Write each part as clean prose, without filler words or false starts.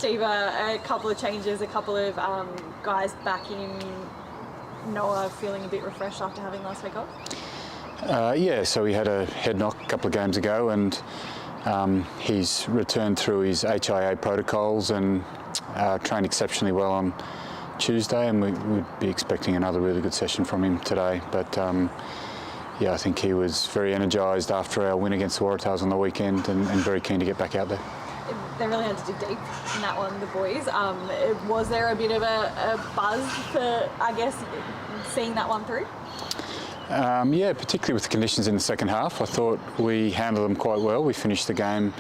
Steve, a couple of changes, a couple of guys back in. Noah feeling a bit refreshed after having last week off? Yeah, so he had a head knock a couple of games ago, and he's returned through his HIA protocols and trained exceptionally well on Tuesday, and we would be expecting another really good session from him today. But yeah, I think he was very energised after our win against the Waratahs on the weekend, and very keen to get back out there. They really had to dig deep in that one, the boys. Was there a bit of a buzz for, I guess, seeing that one through? Yeah, particularly with the conditions in the second half. I thought we handled them quite well. We finished the game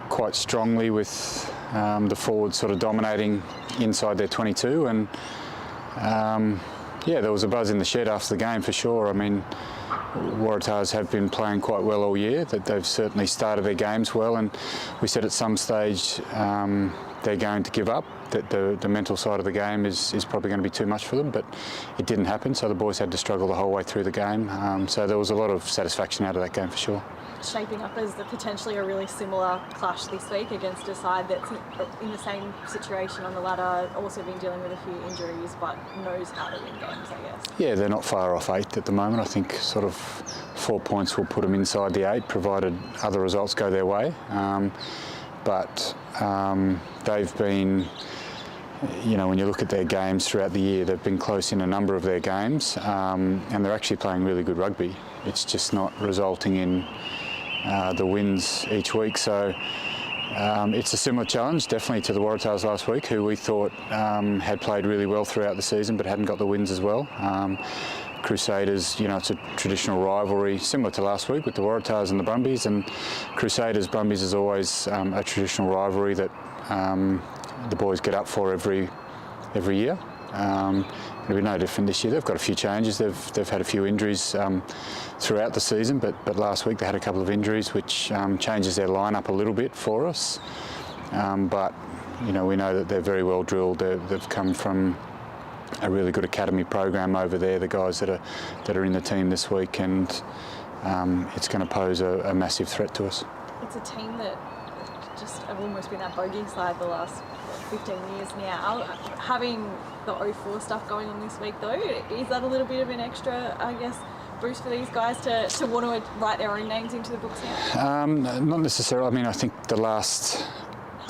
quite strongly with the forwards sort of dominating inside their 22, and yeah, there was a buzz in the shed after the game for sure. I mean, Waratahs have been playing quite well all year, that they've certainly started their games well, and we said at some stage they're going to give up, that the mental side of the game is probably going to be too much for them, but it didn't happen, so the boys had to struggle the whole way through the game. So there was a lot of satisfaction out of that game for sure. Shaping up as potentially a really similar clash this week against a side that's in the same situation on the ladder, also been dealing with a few injuries, but knows how to win games, I guess. Yeah, they're not far off 8th at the moment. I think sort of 4 points will put them inside the 8, provided other results go their way. But they've been, you know, when you look at their games throughout the year, they've been close in a number of their games, and they're actually playing really good rugby. It's just not resulting in the wins each week. So it's a similar challenge, definitely, to the Waratahs last week, who we thought had played really well throughout the season but hadn't got the wins as well. Crusaders, you know, it's a traditional rivalry, similar to last week with the Waratahs and the Brumbies, and Crusaders-Brumbies is always a traditional rivalry that the boys get up for every year. It'll be no different this year. They've got a few changes. They've had a few injuries throughout the season, but last week they had a couple of injuries, which changes their lineup a little bit for us. But you know, we know that they're very well drilled. They've come from a really good academy program over there, the guys that are in the team this week, and it's going to pose a massive threat to us. It's a team that just have almost been that bogey side the last 15 years now. Having the 04 stuff going on this week, though, is that a little bit of an extra, I guess, boost for these guys to want to write their own names into the books now? Not necessarily. I mean, I think the last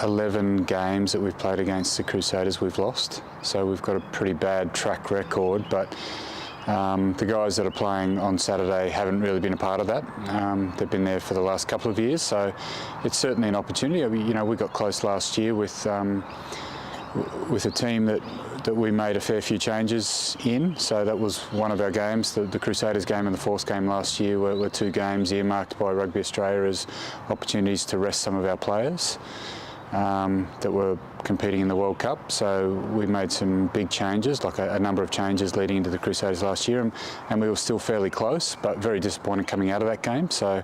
11 games that we've played against the Crusaders, we've lost. So we've got a pretty bad track record, but the guys that are playing on Saturday haven't really been a part of that. They've been there for the last couple of years, so it's certainly an opportunity. I mean, you know, we got close last year with a team that we made a fair few changes in. So that was one of our games. The Crusaders game and the Force game last year were 2 games earmarked by Rugby Australia as opportunities to rest some of our players that were competing in the World Cup. So we made some big changes, like a number of changes leading into the Crusaders last year, and we were still fairly close, but very disappointed coming out of that game. So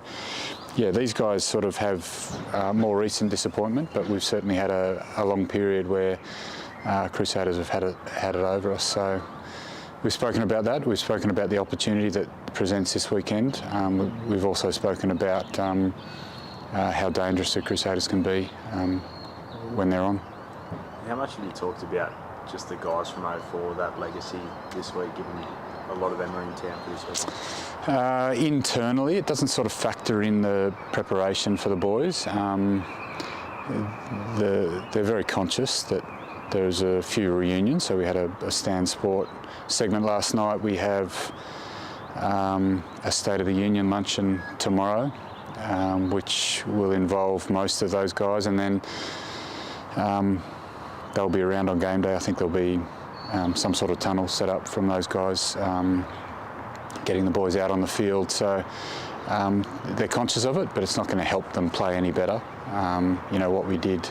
yeah, these guys sort of have more recent disappointment, but we've certainly had a long period where Crusaders have had it over us. So we've spoken about that. We've spoken about the opportunity that presents this weekend. We've also spoken about how dangerous the Crusaders can be when they're on. How much have you talked about just the guys from 04, that legacy this week, given a lot of them are in town for this weekend? Internally, it doesn't sort of factor in the preparation for the boys. They're very conscious that there's a few reunions. So we had a Stand Sport segment last night. We have a State of the Union luncheon tomorrow, which will involve most of those guys, and then they'll be around on game day. I think there'll be some sort of tunnel set up from those guys, getting the boys out on the field. So they're conscious of it, but it's not going to help them play any better. You know, what we did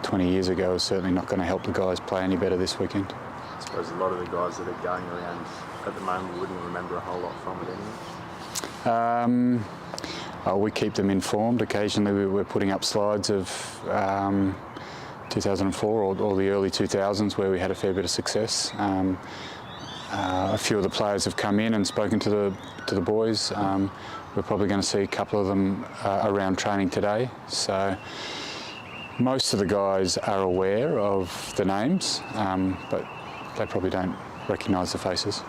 20 years ago is certainly not going to help the guys play any better this weekend. I suppose a lot of the guys that are going around at the moment wouldn't remember a whole lot from it anyway. We keep them informed. Occasionally we're putting up slides of 2004 or the early 2000s where we had a fair bit of success. A few of the players have come in and spoken to the boys. We're probably going to see a couple of them around training today. So Most of the guys are aware of the names, but they probably don't recognise the faces.